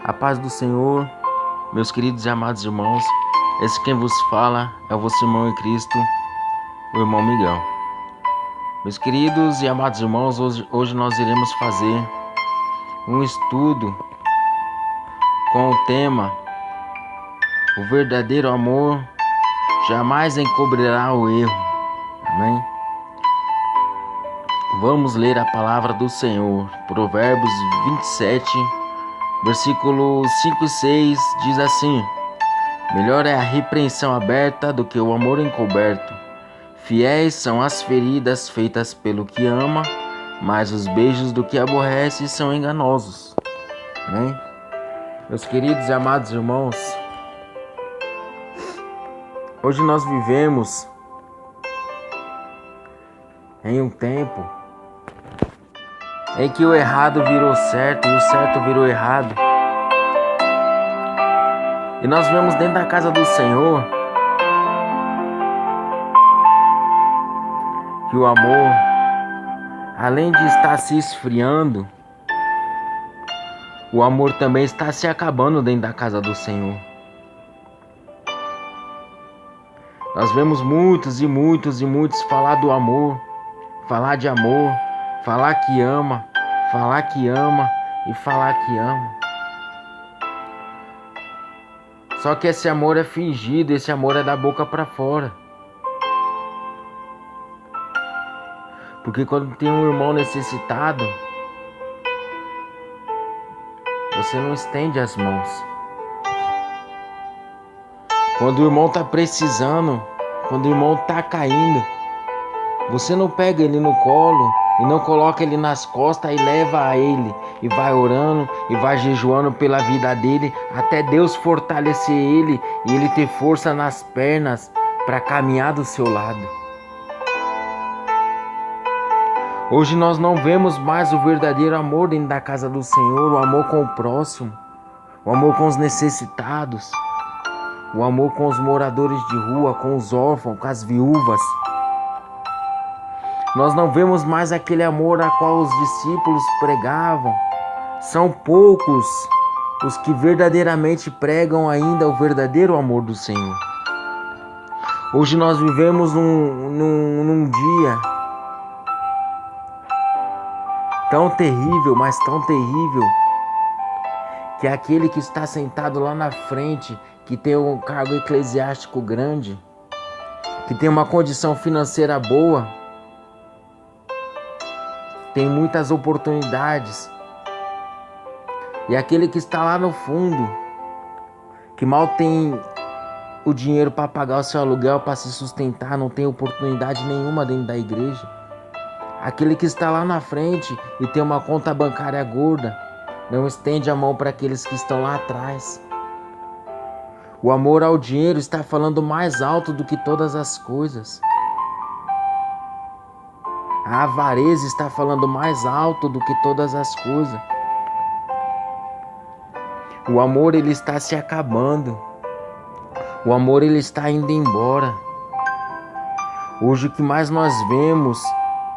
A paz do Senhor, meus queridos e amados irmãos. Esse quem vos fala é o vosso irmão em Cristo, o irmão Miguel. Meus queridos e amados irmãos, hoje nós iremos fazer um estudo com o tema: o verdadeiro amor jamais encobrirá o erro. Amém? Vamos ler a palavra do Senhor. Provérbios 27, versículos 5 e 6 diz assim: melhor é a repreensão aberta do que o amor encoberto. Fiéis são as feridas feitas pelo que ama, mas os beijos do que aborrece são enganosos. Amém? Meus queridos e amados irmãos, hoje nós vivemos em um tempo em que o errado virou certo e o certo virou errado. E nós vemos dentro da casa do Senhor que o amor, além de estar se esfriando, o amor também está se acabando dentro da casa do Senhor. Nós vemos muitos falar do amor, falar de amor, falar que ama e falar que ama. Só que esse amor é fingido, esse amor é da boca para fora. Porque quando tem um irmão necessitado, você não estende as mãos. Quando o irmão está precisando, quando o irmão está caindo, você não pega ele no colo e não coloca ele nas costas e leva a ele e vai orando e vai jejuando pela vida dele até Deus fortalecer ele e ele ter força nas pernas para caminhar do seu lado. Hoje nós não vemos mais o verdadeiro amor dentro da casa do Senhor, o amor com o próximo, o amor com os necessitados, o amor com os moradores de rua, com os órfãos, com as viúvas. Nós não vemos mais aquele amor a qual os discípulos pregavam. São poucos os que verdadeiramente pregam ainda o verdadeiro amor do Senhor. Hoje nós vivemos num dia tão terrível, mas tão terrível, que aquele que está sentado lá na frente, que tem um cargo eclesiástico grande, que tem uma condição financeira boa, tem muitas oportunidades, e aquele que está lá no fundo, que mal tem o dinheiro para pagar o seu aluguel, para se sustentar, não tem oportunidade nenhuma dentro da igreja. Aquele que está lá na frente e tem uma conta bancária gorda, não estende a mão para aqueles que estão lá atrás. O amor ao dinheiro está falando mais alto do que todas as coisas. A avareza está falando mais alto do que todas as coisas. O amor, ele está se acabando. O amor, ele está indo embora. Hoje o que mais nós vemos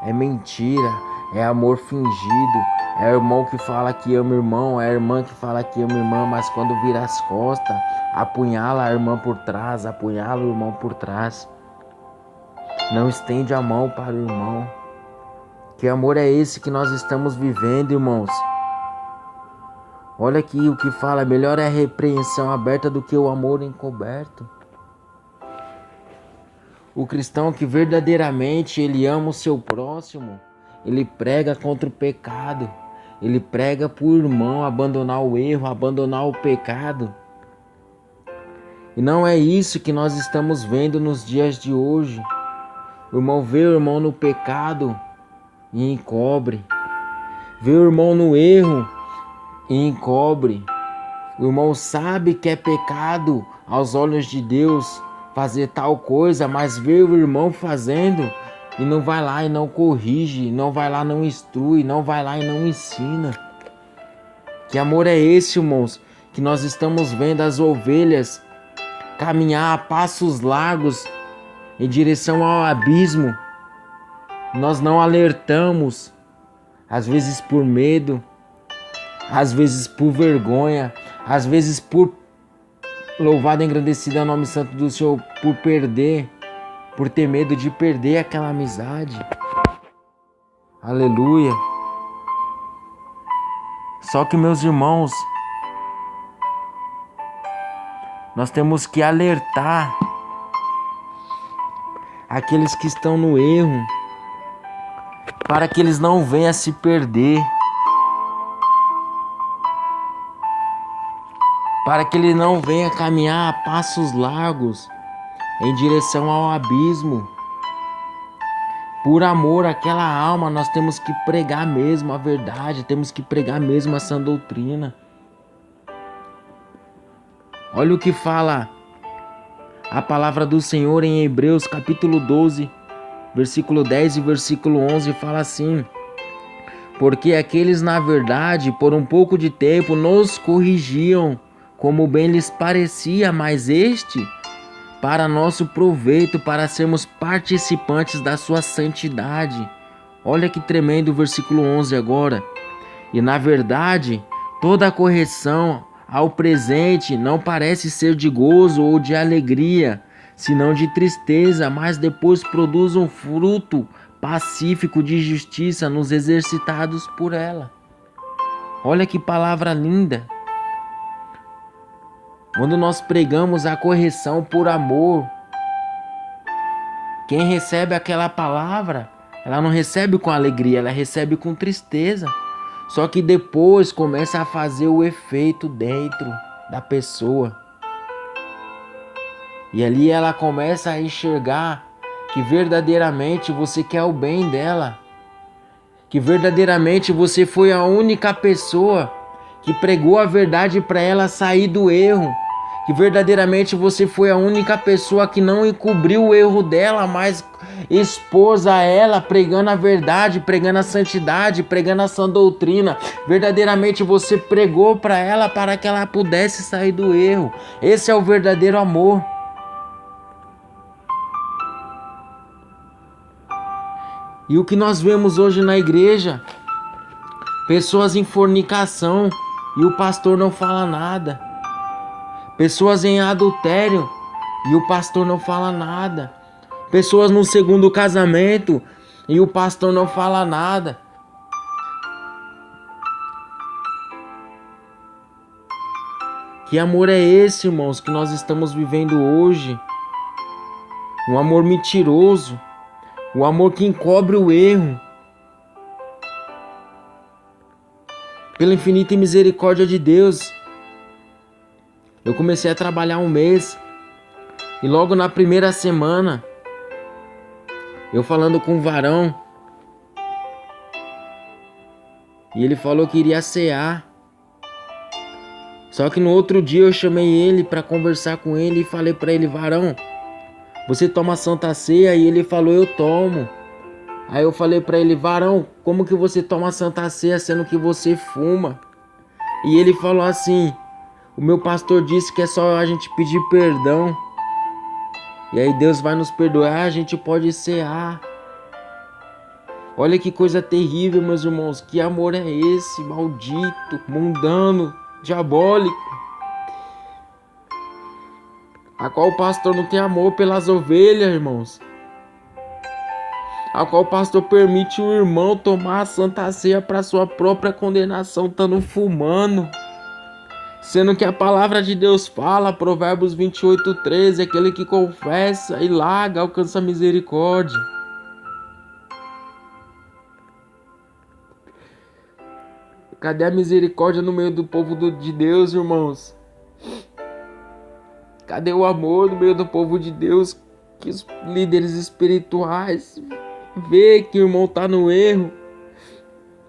é mentira, é amor fingido, é o irmão que fala que ama o irmão, é a irmã que fala que ama a irmã, mas quando vira as costas, apunhala a irmã por trás, apunhala o irmão por trás. Não estende a mão para o irmão. Que amor é esse que nós estamos vivendo, irmãos? Olha aqui o que fala: melhor é a repreensão aberta do que o amor encoberto. O cristão que verdadeiramente ele ama o seu próximo, ele prega contra o pecado, ele prega para o irmão abandonar o erro, abandonar o pecado. E não é isso que nós estamos vendo nos dias de hoje. O irmão vê o irmão no pecado e encobre, vê o irmão no erro e encobre. O irmão sabe que é pecado aos olhos de Deus fazer tal coisa, mas vê o irmão fazendo e não vai lá e não corrige, não vai lá e não instrui, não vai lá e não ensina. Que amor é esse, irmãos, que nós estamos vendo as ovelhas caminhar a passos largos em direção ao abismo? Nós não alertamos, às vezes por medo, às vezes por vergonha, Às vezes por louvado e engrandecido é o nome santo do Senhor, por ter medo de perder aquela amizade. Aleluia. Só que, meus irmãos, nós temos que alertar aqueles que estão no erro, para que eles não venham a se perder, para que ele não venha caminhar a passos largos em direção ao abismo. Por amor àquela alma, nós temos que pregar mesmo a verdade, temos que pregar mesmo a sã doutrina. Olha o que fala a palavra do Senhor em Hebreus capítulo 12, versículo 10 e versículo 11, fala assim: porque aqueles na verdade por um pouco de tempo nos corrigiam, como bem lhes parecia, mas este para nosso proveito, para sermos participantes da sua santidade. Olha que tremendo o versículo 11 agora. E na verdade, toda a correção ao presente não parece ser de gozo ou de alegria, senão de tristeza, mas depois produz um fruto pacífico de justiça nos exercitados por ela. Olha que palavra linda. Quando nós pregamos a correção por amor, quem recebe aquela palavra, ela não recebe com alegria, ela recebe com tristeza. Só que depois começa a fazer o efeito dentro da pessoa. E ali ela começa a enxergar que verdadeiramente você quer o bem dela. Que verdadeiramente você foi a única pessoa que pregou a verdade para ela sair do erro. Que verdadeiramente você foi a única pessoa que não encobriu o erro dela, mas expôs a ela, pregando a verdade, pregando a santidade, pregando a sã doutrina. Verdadeiramente você pregou para ela para que ela pudesse sair do erro. Esse é o verdadeiro amor. E o que nós vemos hoje na igreja? Pessoas em fornicação e o pastor não fala nada. Pessoas em adultério e o pastor não fala nada. Pessoas no segundo casamento e o pastor não fala nada. Que amor é esse, irmãos, que nós estamos vivendo hoje? Um amor mentiroso, um amor que encobre o erro. Pela infinita misericórdia de Deus, eu comecei a trabalhar um mês e logo na primeira semana, eu falando com um varão, e ele falou que iria cear. Só que no outro dia eu chamei ele para conversar com ele e falei para ele: varão, você toma Santa Ceia? E ele falou: eu tomo. Aí eu falei para ele: varão, como que você toma Santa Ceia sendo que você fuma? E ele falou assim: o meu pastor disse que é só a gente pedir perdão, e aí Deus vai nos perdoar, a gente pode cear. Olha que coisa terrível, meus irmãos. Que amor é esse, maldito, mundano, diabólico, a qual o pastor não tem amor pelas ovelhas, irmãos, a qual o pastor permite o irmão tomar a Santa Ceia para sua própria condenação, estando fumando, sendo que a palavra de Deus fala, Provérbios 28:13, aquele que confessa e larga alcança misericórdia. Cadê a misericórdia no meio do povo de Deus, irmãos? Cadê o amor no meio do povo de Deus? Que os líderes espirituais vê que o irmão tá no erro,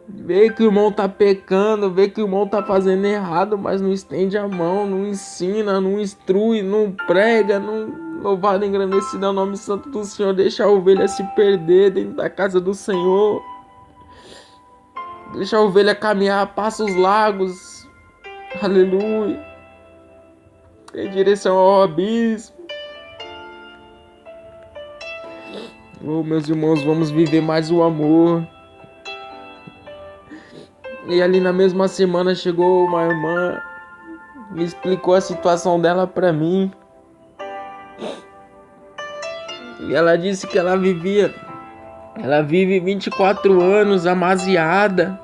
vê que o irmão tá pecando, vê que o irmão tá fazendo errado, mas não estende a mão, não ensina, não instrui, não prega, não louvado e engrandecido é o nome santo do Senhor, deixa a ovelha se perder dentro da casa do Senhor. Deixa a ovelha caminhar a passos largos, aleluia, em direção ao abismo. Oh, meus irmãos, vamos viver mais o amor. E ali na mesma semana chegou uma irmã me explicou a situação dela pra mim. E ela disse que ela vive 24 anos amaziada.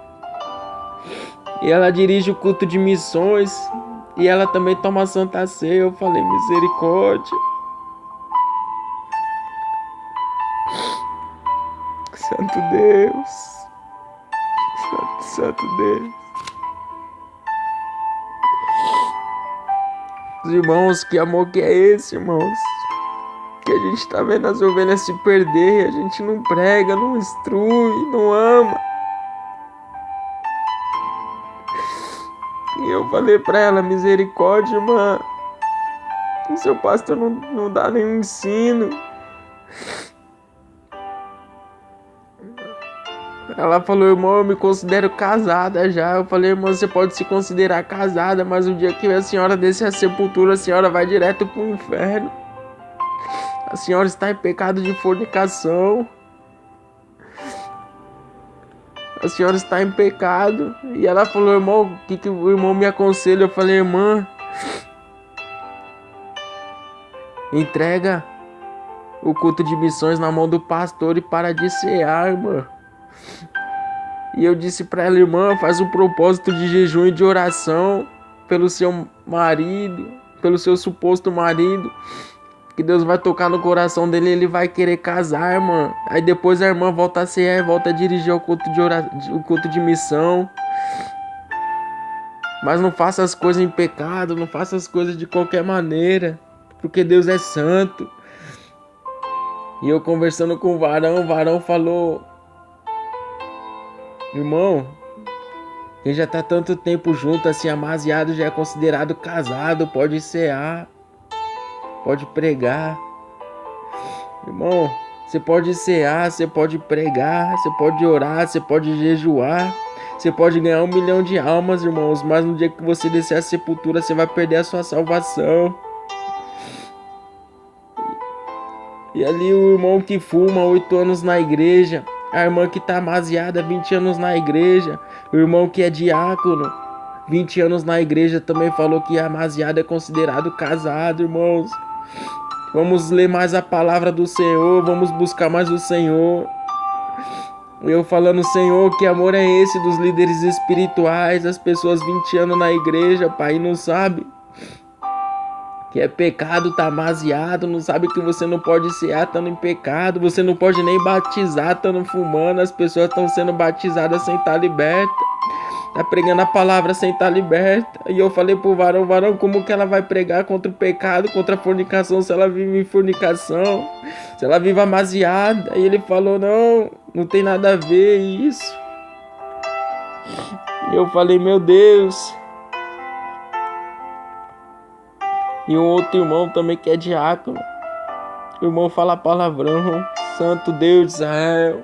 E ela dirige o culto de missões. E ela também toma Santa Ceia. Eu falei, misericórdia. Santo Deus. Santo Deus. Irmãos, que amor que é esse, irmãos? Que a gente tá vendo as ovelhas se perder e a gente não prega, não instrui, não ama. E eu falei pra ela, misericórdia, irmã. O seu pastor não dá nenhum ensino. Ela falou, irmão, eu me considero casada já. Eu falei, irmão, você pode se considerar casada, mas o dia que a senhora descer a sepultura, a senhora vai direto pro inferno. A senhora está em pecado de fornicação. A senhora está em pecado. E ela falou, irmão, o que o irmão me aconselha? Eu falei, irmã, entrega o culto de missões na mão do pastor e para de cear, irmã. E eu disse para ela, irmã, faz um propósito de jejum e de oração pelo seu marido, pelo seu suposto marido, que Deus vai tocar no coração dele e ele vai querer casar, irmã. Aí depois a irmã volta a cear e volta a dirigir o culto de missão. Mas não faça as coisas em pecado, não faça as coisas de qualquer maneira, porque Deus é santo. E eu conversando com o varão falou, irmão, quem já tá tanto tempo junto assim, amaziado, já é considerado casado, pode cear, pode pregar. Irmão, você pode cear, você pode pregar, você pode orar, você pode jejuar, você pode ganhar 1 milhão de almas, irmãos, mas no dia que você descer a sepultura, você vai perder a sua salvação. E ali o irmão que fuma 8 anos na igreja, a irmã que tá amaziada 20 anos na igreja, o irmão que é diácono 20 anos na igreja também falou que amaziado é considerado casado, irmãos. Vamos ler mais a palavra do Senhor, vamos buscar mais o Senhor. Eu falando, Senhor, que amor é esse dos líderes espirituais, as pessoas 20 anos na igreja, pai, não sabe que é pecado, tá amaziado, não sabe que você não pode cear estando em pecado, você não pode nem batizar estando fumando, as pessoas estão sendo batizadas sem estar liberta, tá pregando a palavra sem estar liberta. E eu falei pro varão, como que ela vai pregar contra o pecado, contra a fornicação, se ela vive em fornicação, se ela vive amaziada? E ele falou, não tem nada a ver isso. E eu falei, meu Deus. E um outro irmão também que é diácono. O irmão fala palavrão. Santo Deus de Israel.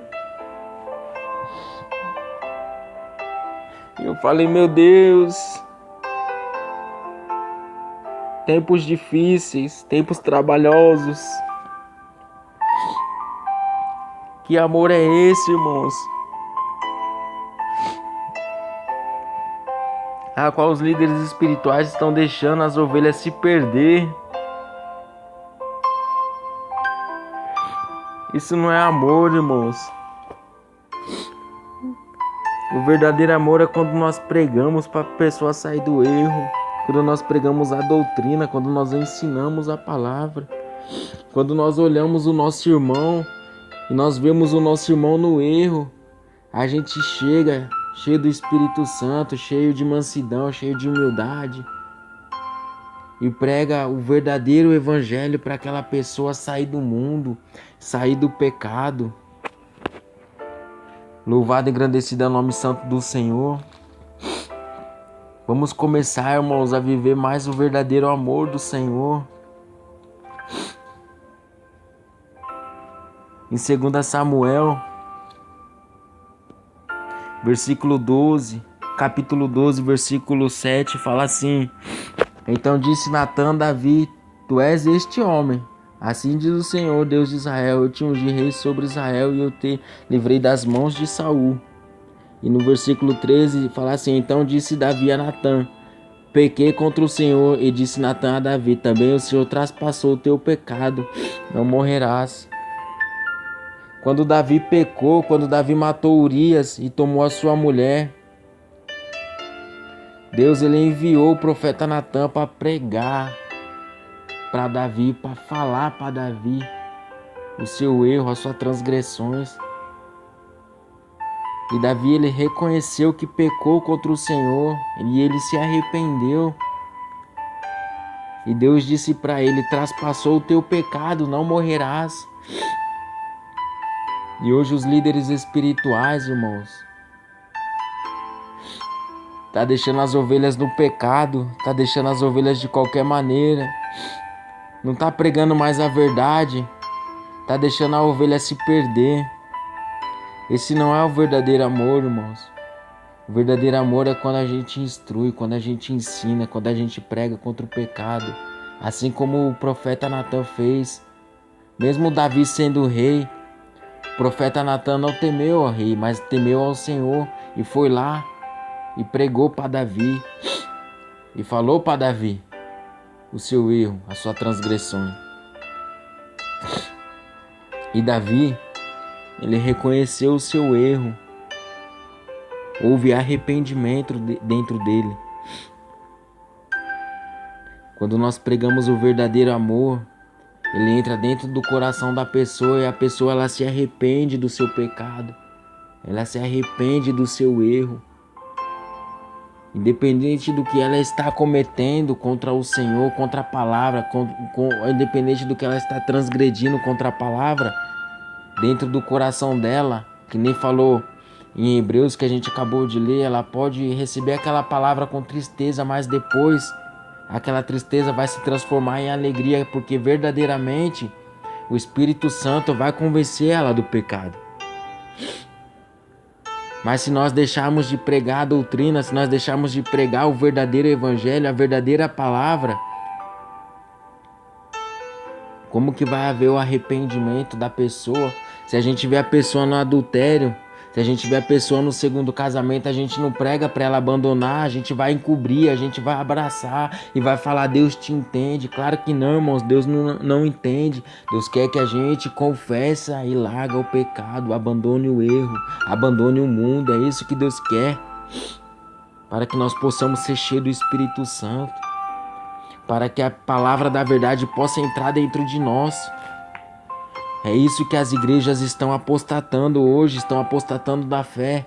E eu falei, meu Deus. Tempos difíceis, tempos trabalhosos. Que amor é esse, irmãos? A qual os líderes espirituais estão deixando as ovelhas se perder. Isso não é amor, irmãos. O verdadeiro amor é quando nós pregamos para a pessoa sair do erro, quando nós pregamos a doutrina, quando nós ensinamos a palavra, quando nós olhamos o nosso irmão e nós vemos o nosso irmão no erro, a gente chega cheio do Espírito Santo, cheio de mansidão, cheio de humildade e prega o verdadeiro evangelho para aquela pessoa sair do mundo, sair do pecado. Louvado e engrandecido é o nome santo do Senhor. Vamos começar, irmãos, a viver mais o verdadeiro amor do Senhor. Em 2 Samuel, versículo 12, capítulo 12, versículo 7, fala assim: Então disse Natã a Davi, tu és este homem. Assim diz o Senhor, Deus de Israel, eu te ungi rei sobre Israel e eu te livrei das mãos de Saul. E no versículo 13 fala assim: Então disse Davi a Natã, Pequei contra o Senhor, e disse Natã a Davi: também o Senhor traspassou o teu pecado, não morrerás. Quando Davi pecou, quando Davi matou Urias e tomou a sua mulher, Deus ele enviou o profeta Natã para pregar para Davi, para falar para Davi o seu erro, as suas transgressões. E Davi ele reconheceu que pecou contra o Senhor e ele se arrependeu. E Deus disse para ele: traspassou o teu pecado, não morrerás. E hoje os líderes espirituais, irmãos, tá deixando as ovelhas no pecado, tá deixando as ovelhas de qualquer maneira, não tá pregando mais a verdade, tá deixando a ovelha se perder. Esse não é o verdadeiro amor, irmãos. O verdadeiro amor é quando a gente instrui, quando a gente ensina, quando a gente prega contra o pecado. Assim como o profeta Natã fez. Mesmo Davi sendo rei, o profeta Natã não temeu ao rei, mas temeu ao Senhor. E foi lá e pregou para Davi. E falou para Davi o seu erro, a sua transgressão. E Davi, ele reconheceu o seu erro. Houve arrependimento dentro dele. Quando nós pregamos o verdadeiro amor, ele entra dentro do coração da pessoa e a pessoa ela se arrepende do seu pecado. Ela se arrepende do seu erro. Independente do que ela está cometendo contra o Senhor, contra a palavra, independente do que ela está transgredindo contra a palavra, dentro do coração dela, que nem falou em Hebreus que a gente acabou de ler, ela pode receber aquela palavra com tristeza, mas depois aquela tristeza vai se transformar em alegria, porque verdadeiramente o Espírito Santo vai convencer ela do pecado. Mas se nós deixarmos de pregar a doutrina, se nós deixarmos de pregar o verdadeiro evangelho, a verdadeira palavra, como que vai haver o arrependimento da pessoa? Se a gente vê a pessoa no adultério, se a gente vê a pessoa no segundo casamento, a gente não prega para ela abandonar, a gente vai encobrir, a gente vai abraçar e vai falar: Deus te entende. Claro que não, irmãos, Deus não entende. Deus quer que a gente confesse e larga o pecado, abandone o erro, abandone o mundo. É isso que Deus quer, para que nós possamos ser cheios do Espírito Santo, para que a palavra da verdade possa entrar dentro de nós. É isso que as igrejas estão apostatando hoje, estão apostatando da fé.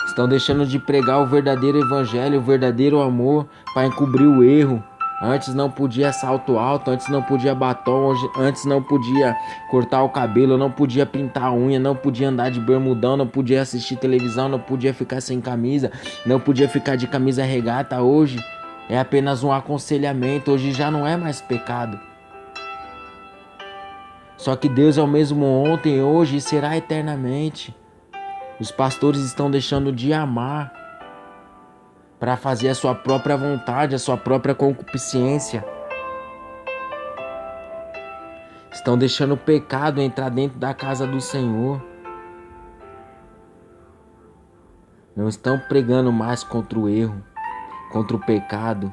Estão deixando de pregar o verdadeiro evangelho, o verdadeiro amor, para encobrir o erro. Antes não podia salto alto, antes não podia batom, antes não podia cortar o cabelo, não podia pintar a unha, não podia andar de bermudão, não podia assistir televisão, não podia ficar sem camisa, não podia ficar de camisa regata. Hoje é apenas um aconselhamento, hoje já não é mais pecado. Só que Deus é o mesmo ontem, hoje e será eternamente. Os pastores estão deixando de amar para fazer a sua própria vontade, a sua própria concupiscência. Estão deixando o pecado entrar dentro da casa do Senhor. Não estão pregando mais contra o erro, contra o pecado.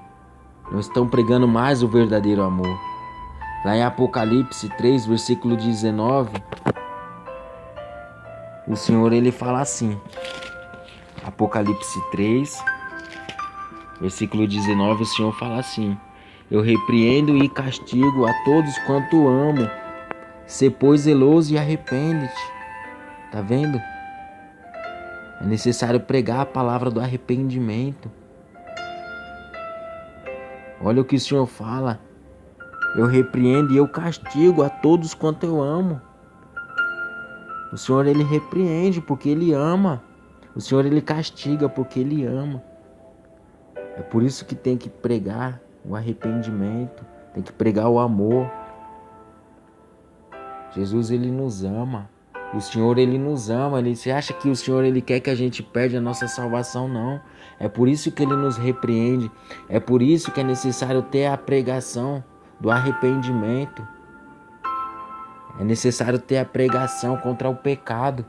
Não estão pregando mais o verdadeiro amor. Lá em Apocalipse 3, versículo 19, o Senhor ele fala assim. Apocalipse 3, versículo 19, o Senhor fala assim: eu repreendo e castigo a todos quanto amo. Sê, pois, zeloso e arrepende-te. Tá vendo? É necessário pregar a palavra do arrependimento. Olha o que o Senhor fala. Eu repreendo e eu castigo a todos quanto eu amo. O Senhor ele repreende porque ele ama. O Senhor ele castiga porque ele ama. É por isso que tem que pregar o arrependimento, tem que pregar o amor. Jesus ele nos ama. O Senhor ele nos ama. Você acha que o Senhor ele quer que a gente perde a nossa salvação? Não. É por isso que ele nos repreende. É por isso que é necessário ter a pregação do arrependimento. É necessário ter a pregação contra o pecado.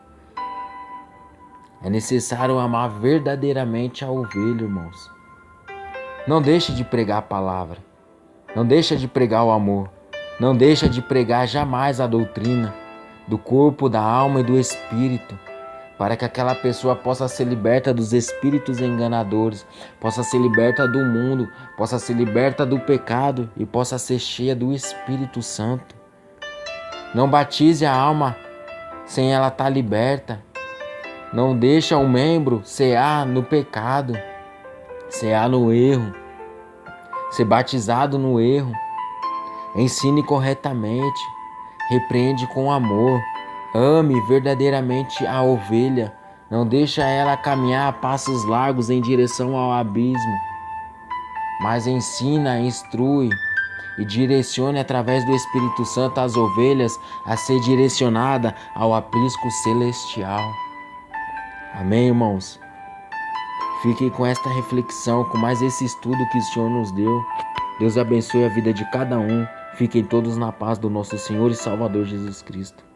É necessário amar verdadeiramente a ovelha, irmãos. Não deixe de pregar a palavra. Não deixe de pregar o amor. Não deixe de pregar jamais a doutrina do corpo, da alma e do espírito, para que aquela pessoa possa ser liberta dos espíritos enganadores, possa ser liberta do mundo, possa ser liberta do pecado e possa ser cheia do Espírito Santo. Não batize a alma sem ela estar liberta. Não deixa o membro cear no pecado, cear no erro, ser batizado no erro. Ensine corretamente, repreende com amor, ame verdadeiramente a ovelha, não deixa ela caminhar a passos largos em direção ao abismo, mas ensina, instrui e direcione através do Espírito Santo as ovelhas a ser direcionada ao aprisco celestial. Amém, irmãos? Fiquem com esta reflexão, com mais esse estudo que o Senhor nos deu. Deus abençoe a vida de cada um. Fiquem todos na paz do nosso Senhor e Salvador Jesus Cristo.